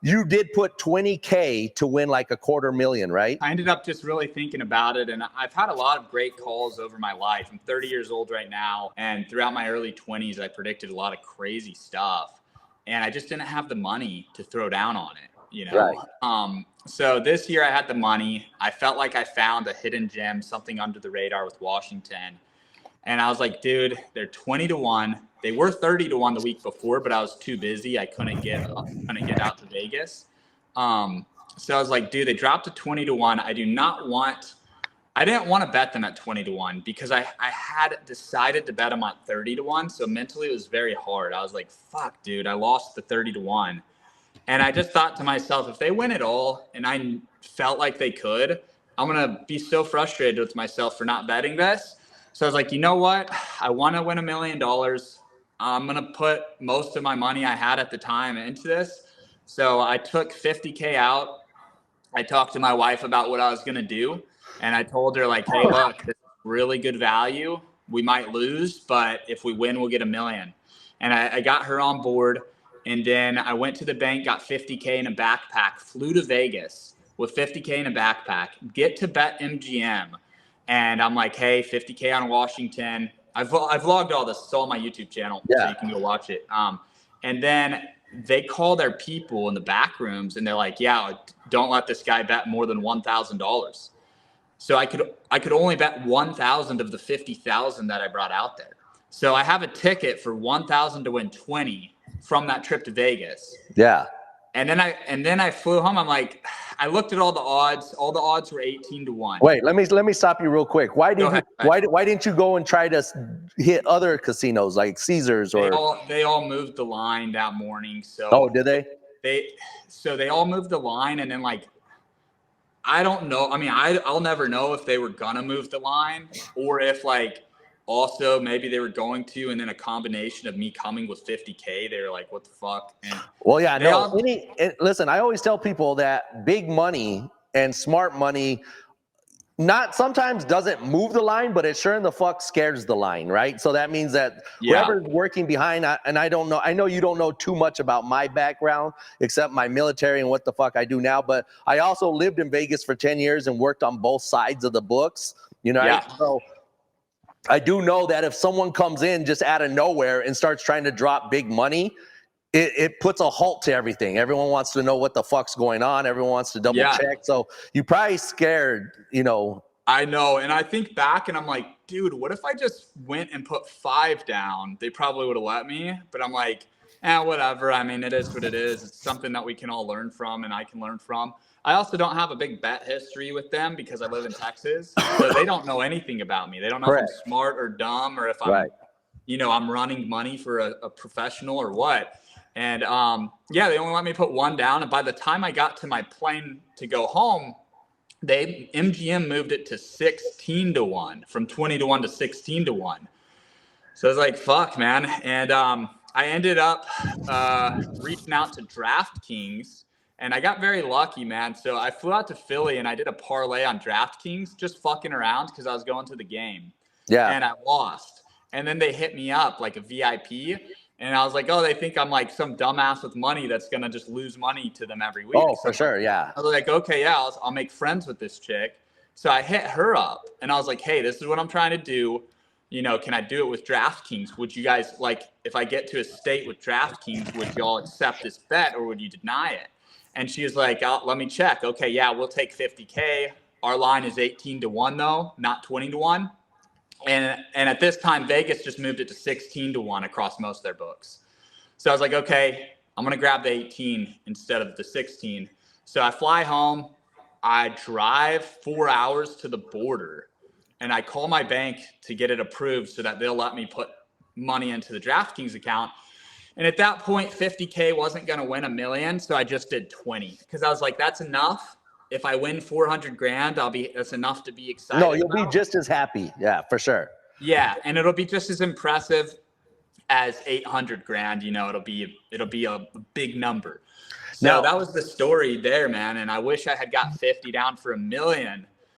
you did put 20K to win like $250,000, right? I ended up just really thinking about it, and I've had a lot of great calls over my life. I'm 30 years old right now, and throughout my early 20s, I predicted a lot of crazy stuff, and I just didn't have the money to throw down on it, you know? Right. So this year I had the money. I felt like I found a hidden gem, something under the radar with Washington. And I was like, dude, they're 20-1. They were 30-1 the week before, but I was too busy. I couldn't get out to Vegas. So I was like, dude, they dropped to 20-1. I didn't want to bet them at 20-1 because I had decided to bet them at 30-1. So mentally it was very hard. I was like, fuck, dude, I lost the 30-1. And I just thought to myself, if they win it all, and I felt like they could, I'm going to be so frustrated with myself for not betting this. So I was like, you know what? I want to win $1 million. I'm going to put most of my money I had at the time into this. So I took 50K out. I talked to my wife about what I was going to do. And I told her, like, hey, look, this is really good value. We might lose, but if we win, we'll get $1 million. And I got her on board. And then I went to the bank, got 50K in a backpack, flew to Vegas with 50K in a backpack, get to bet MGM. And I'm like, hey, 50K on Washington. I've vlogged all this. It's all on my YouTube channel, so you can go watch it. And then they call their people in the back rooms, and they're like, yeah, don't let this guy bet more than $1,000. So I could only bet 1,000 of the 50,000 that I brought out there. So I have a ticket for 1,000 to win 20 from that trip to Vegas. Yeah. And then I flew home. I'm like, I looked at all the odds. All the odds were 18-1. Wait, let me stop you real quick. Why didn't you go and try to hit other casinos like Caesars or? They all moved the line that morning. So oh, did they? They all moved the line, and then like, I don't know. I mean, I'll never know if they were gonna move the line or if like also maybe they were going to, and then a combination of me coming with 50K, they were like, what the fuck? And well, yeah, no. Listen, I always tell people that big money and smart money sometimes doesn't move the line, but it sure in the fuck scares the line, right? So that means that whoever's working behind, and I don't know, I know you don't know too much about my background except my military and what the fuck I do now, but I also lived in Vegas for 10 years and worked on both sides of the books, you know? Yeah. So I do know that if someone comes in just out of nowhere and starts trying to drop big money, it puts a halt to everything. Everyone wants to know what the fuck's going on. Everyone wants to double check. So you probably scared, you know. I know. And I think back and I'm like, dude, what if I just went and put 5 down? They probably would have let me. But I'm like, whatever. I mean, it is what it is. It's something that we can all learn from and I can learn from. I also don't have a big bet history with them because I live in Texas. So they don't know anything about me. They don't know if I'm smart or dumb or if I'm, I'm running money for a professional or what. And they only let me put 1 down. And by the time I got to my plane to go home, MGM moved it to 16-1, from 20-1 to 16-1. So I was like, fuck, man. And I ended up reaching out to DraftKings. And I got very lucky, man. So I flew out to Philly and I did a parlay on DraftKings, just fucking around because I was going to the game. Yeah. And I lost. And then they hit me up like a VIP. And I was like, oh, they think I'm like some dumbass with money that's going to just lose money to them every week. Oh, for sure, yeah. I was like, okay, yeah, I'll make friends with this chick. So I hit her up and I was like, hey, this is what I'm trying to do. You know, can I do it with DraftKings? Would you guys, like, if I get to a state with DraftKings, would y'all accept this bet or would you deny it? And she was like, let me check. Okay, yeah, we'll take 50K. Our line is 18-1 though, not 20-1. And at this time, Vegas just moved it to 16-1 across most of their books. So I was like, okay, I'm going to grab the 18 instead of the 16. So I fly home. I drive 4 hours to the border. And I call my bank to get it approved so that they'll let me put money into the DraftKings account. And at that point, 50K wasn't going to win $1 million. So I just did 20 because I was like, that's enough. If I win 400 grand, that's enough to be excited. No, you'll be just as happy. Yeah, for sure. Yeah. And it'll be just as impressive as 800 grand. You know, it'll be a big number. So that was the story there, man. And I wish I had got 50 down for $1 million.